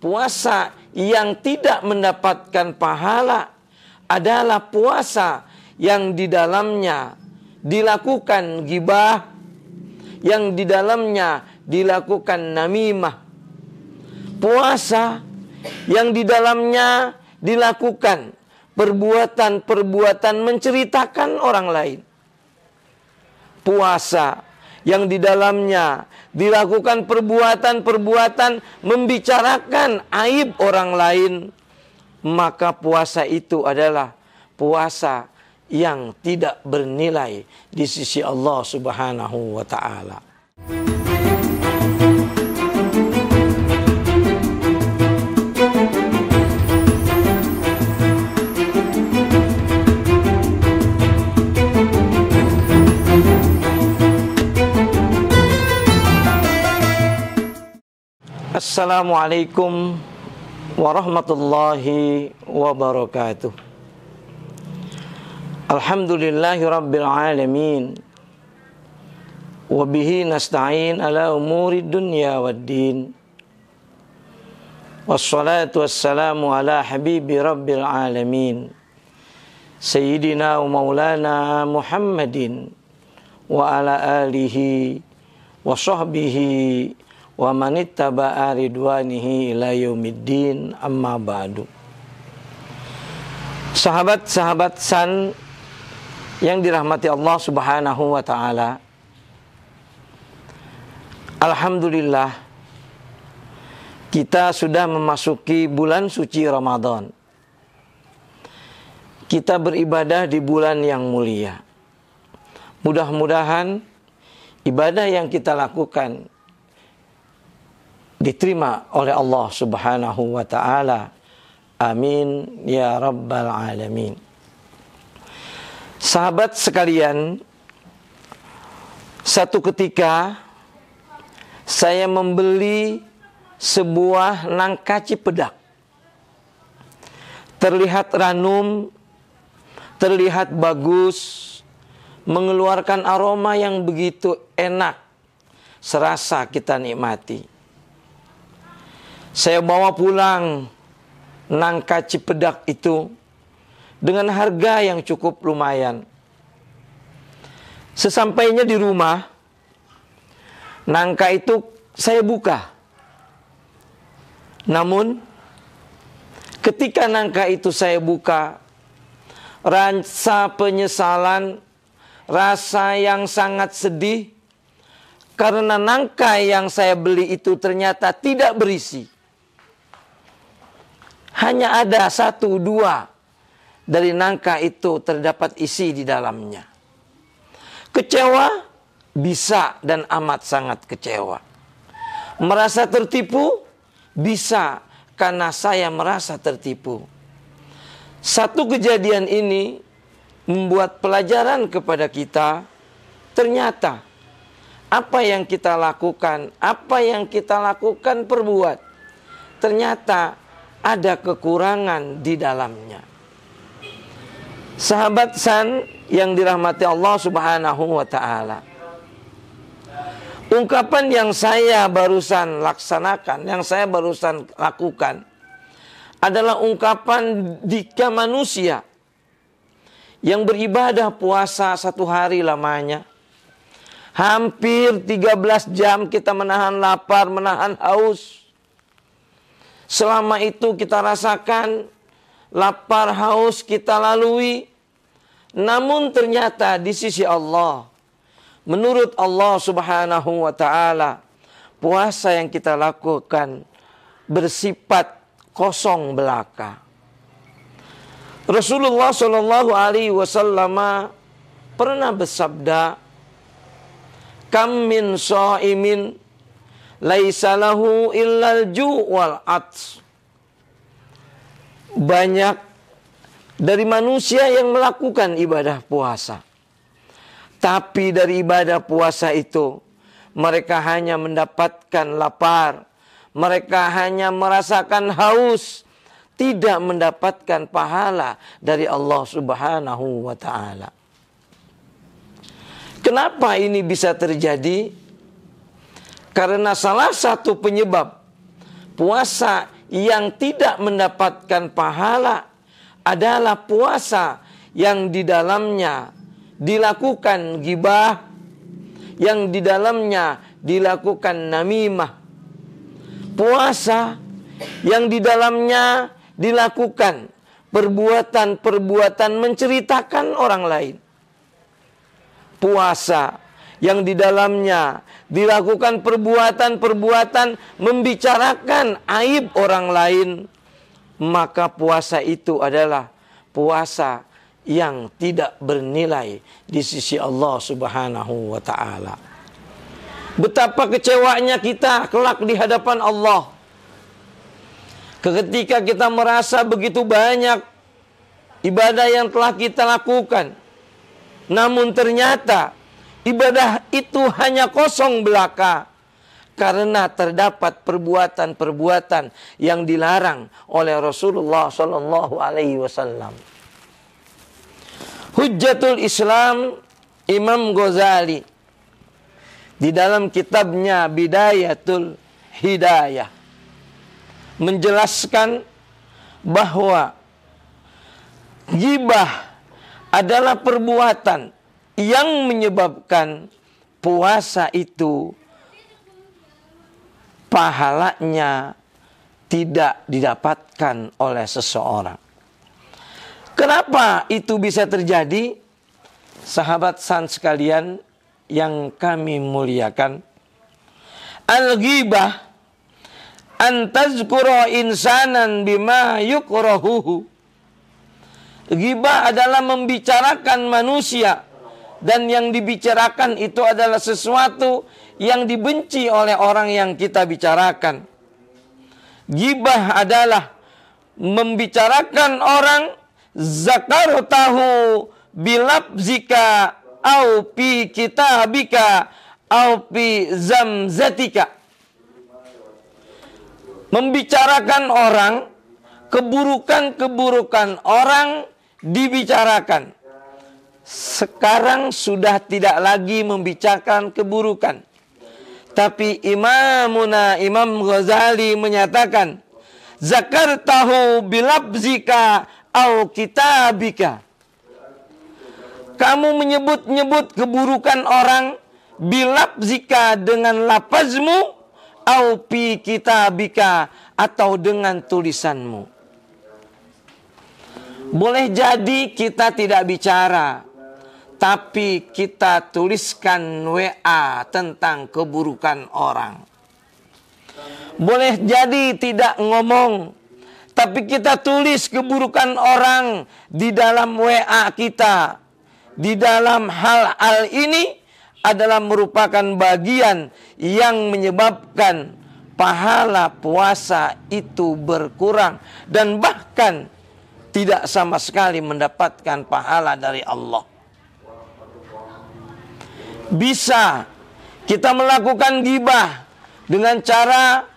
puasa yang tidak mendapatkan pahala adalah puasa yang di dalamnya dilakukan ghibah, yang di dalamnya dilakukan namimah. Puasa yang di dalamnya dilakukan perbuatan-perbuatan menceritakan orang lain. Puasa yang di dalamnya dilakukan perbuatan-perbuatan membicarakan aib orang lain. Maka puasa itu adalah puasa yang tidak bernilai di sisi Allah Subhanahu wa ta'ala. Assalamualaikum warahmatullahi wabarakatuh. Alhamdulillahi rabbil alamin. Wabihi nasta'in ala umuri dunya waddin. Wassalatu wassalamu ala habibi rabbil alamin, Sayyidina wa maulana Muhammadin wa ala alihi wa sahbihi wa manittaba'a ridwanihi ila yaumiddin, amma ba'du. Sahabat-sahabat san yang dirahmati Allah Subhanahu wa ta'ala, alhamdulillah kita sudah memasuki bulan suci Ramadan. Kita beribadah di bulan yang mulia. Mudah-mudahan ibadah yang kita lakukan diterima oleh Allah Subhanahu wa ta'ala. Amin ya rabbal alamin. Sahabat sekalian, satu ketika saya membeli sebuah nangka cipedak. Terlihat ranum, terlihat bagus, mengeluarkan aroma yang begitu enak, serasa kita nikmati. Saya bawa pulang nangka cipedak itu dengan harga yang cukup lumayan. Sesampainya di rumah, nangka itu saya buka. Namun, ketika nangka itu saya buka, rasa penyesalan, rasa yang sangat sedih, karena nangka yang saya beli itu ternyata tidak berisi. Hanya ada 1-2 dari nangka itu terdapat isi di dalamnya. Kecewa? Bisa dan amat sangat kecewa. Merasa tertipu? Bisa, karena saya merasa tertipu. Satu kejadian ini membuat pelajaran kepada kita. Ternyata apa yang kita lakukan, perbuat, ternyata ada kekurangan di dalamnya. Sahabat san yang dirahmati Allah Subhanahu wa ta'ala, ungkapan yang saya barusan laksanakan, yang saya barusan lakukan, adalah ungkapan jika manusia yang beribadah puasa 1 hari lamanya, hampir 13 jam kita menahan lapar, menahan haus. Selama itu kita rasakan lapar, haus kita lalui. Namun ternyata di sisi Allah, menurut Allah Subhanahu wa ta'ala, puasa yang kita lakukan bersifat kosong belaka. Rasulullah Shallallahu Alaihi Wasallam pernah bersabda, "Kam min shaimin laisa lahu illal ju' wal ats." Banyak dari manusia yang melakukan ibadah puasa, tapi dari ibadah puasa itu mereka hanya mendapatkan lapar, mereka hanya merasakan haus, tidak mendapatkan pahala dari Allah Subhanahu wa ta'ala. Kenapa ini bisa terjadi? Karena salah satu penyebab puasa yang tidak mendapatkan pahala adalah puasa yang di dalamnya dilakukan ghibah, yang di dalamnya dilakukan namimah. Puasa yang di dalamnya dilakukan perbuatan-perbuatan menceritakan orang lain. Puasa yang di dalamnya dilakukan perbuatan-perbuatan membicarakan aib orang lain, maka puasa itu adalah puasa yang tidak bernilai di sisi Allah Subhanahu wa ta'ala. Betapa kecewanya kita kelak di hadapan Allah ketika kita merasa begitu banyak ibadah yang telah kita lakukan, namun ternyata ibadah itu hanya kosong belaka karena terdapat perbuatan-perbuatan yang dilarang oleh Rasulullah Sallallahu Alaihi Wasallam. Hujjatul Islam Imam Ghazali di dalam kitabnya Bidayatul Hidayah menjelaskan bahwa ghibah adalah perbuatan yang menyebabkan puasa itu pahalanya tidak didapatkan oleh seseorang. Kenapa itu bisa terjadi? Sahabat san sekalian yang kami muliakan, al-ghibah an tazkura insanan bima yukrahuhu. Ghibah adalah membicarakan manusia, dan yang dibicarakan itu adalah sesuatu yang dibenci oleh orang yang kita bicarakan. Ghibah adalah membicarakan orang zakartahu bilabzika au pi kitabika au pi zamzatika. Membicarakan orang, keburukan-keburukan orang dibicarakan. Sekarang sudah tidak lagi membicarakan keburukan, tapi Imam Ghazali menyatakan zakartahu bilabzika au kitabika. Kamu menyebut-nyebut keburukan orang bilabzika dengan lapazmu, au pi kitabika atau dengan tulisanmu. Boleh jadi kita tidak bicara, tapi kita tuliskan WA tentang keburukan orang. Boleh jadi tidak ngomong, tapi kita tulis keburukan orang di dalam WA kita. Di dalam hal ini adalah merupakan bagian yang menyebabkan pahala puasa itu berkurang dan bahkan tidak sama sekali mendapatkan pahala dari Allah. Bisa kita melakukan ghibah dengan cara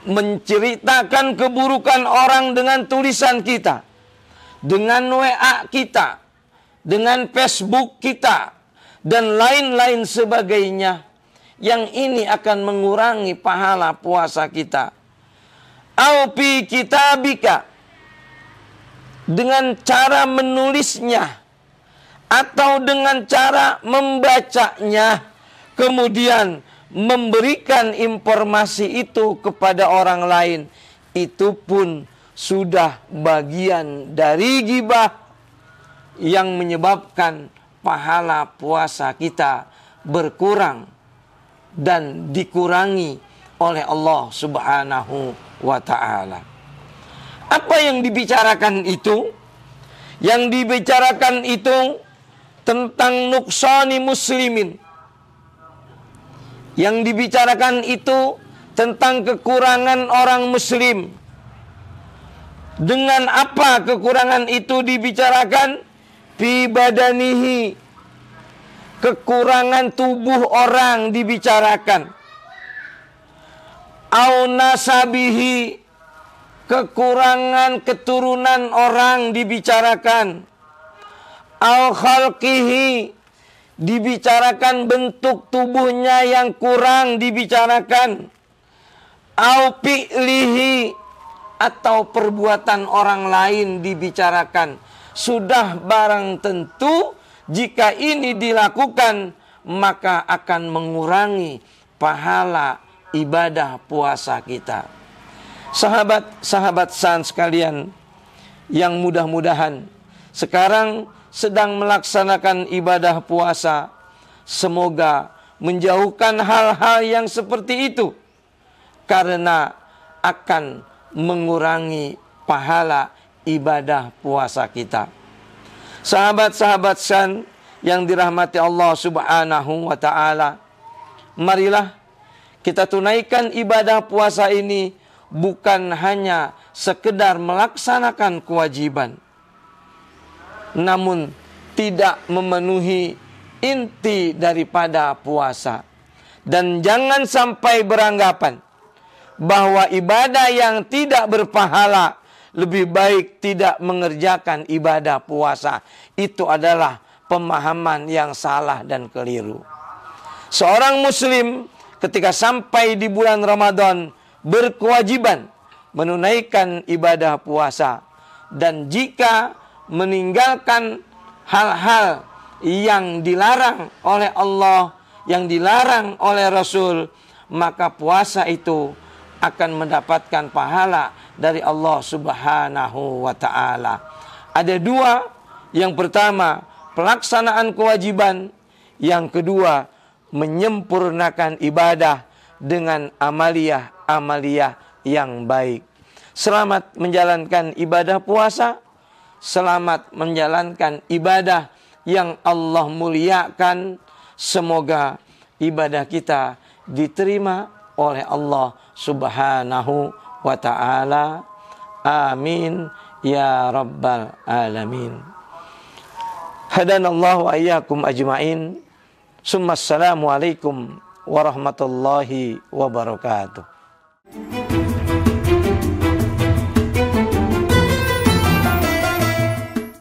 menceritakan keburukan orang dengan tulisan kita, dengan WA kita, dengan Facebook kita, dan lain-lain sebagainya. Yang ini akan mengurangi pahala puasa kita. Au pi kitabika, dengan cara menulisnya atau dengan cara membacanya, kemudian memberikan informasi itu kepada orang lain, itu pun sudah bagian dari ghibah yang menyebabkan pahala puasa kita berkurang dan dikurangi oleh Allah Subhanahu wa ta'ala. Apa yang dibicarakan itu? Yang dibicarakan itu tentang nuksani muslimin. Yang dibicarakan itu tentang kekurangan orang muslim. Dengan apa kekurangan itu dibicarakan? Fi badanihi, kekurangan tubuh orang dibicarakan. Au nasabihi, kekurangan keturunan orang dibicarakan. Au khalqihi, dibicarakan bentuk tubuhnya yang kurang dibicarakan. Au fi'lihi, atau perbuatan orang lain dibicarakan, sudah barang tentu jika ini dilakukan maka akan mengurangi pahala ibadah puasa kita. Sahabat-sahabat san sekalian yang mudah-mudahan sekarang sedang melaksanakan ibadah puasa, semoga menjauhkan hal-hal yang seperti itu, karena akan mengurangi pahala ibadah puasa kita. Sahabat-sahabat san yang dirahmati Allah Subhanahu wa ta'ala, marilah kita tunaikan ibadah puasa ini bukan hanya sekedar melaksanakan kewajiban, namun tidak memenuhi inti daripada puasa. Dan jangan sampai beranggapan bahwa ibadah yang tidak berpahala lebih baik tidak mengerjakan ibadah puasa. Itu adalah pemahaman yang salah dan keliru. Seorang muslim ketika sampai di bulan Ramadan berkewajiban menunaikan ibadah puasa, dan jika meninggalkan hal-hal yang dilarang oleh Allah, yang dilarang oleh Rasul, maka puasa itu akan mendapatkan pahala dari Allah Subhanahu wa ta'ala. Ada dua. Yang pertama, pelaksanaan kewajiban. Yang kedua, menyempurnakan ibadah dengan amaliyah yang baik. Selamat menjalankan ibadah puasa. Selamat menjalankan ibadah yang Allah muliakan. Semoga ibadah kita diterima oleh Allah Subhanahu wa ta'ala. Amin ya rabbal alamin. Hadanallahu wa iyyakum ajma'in. Assalamualaikum warahmatullahi wabarakatuh.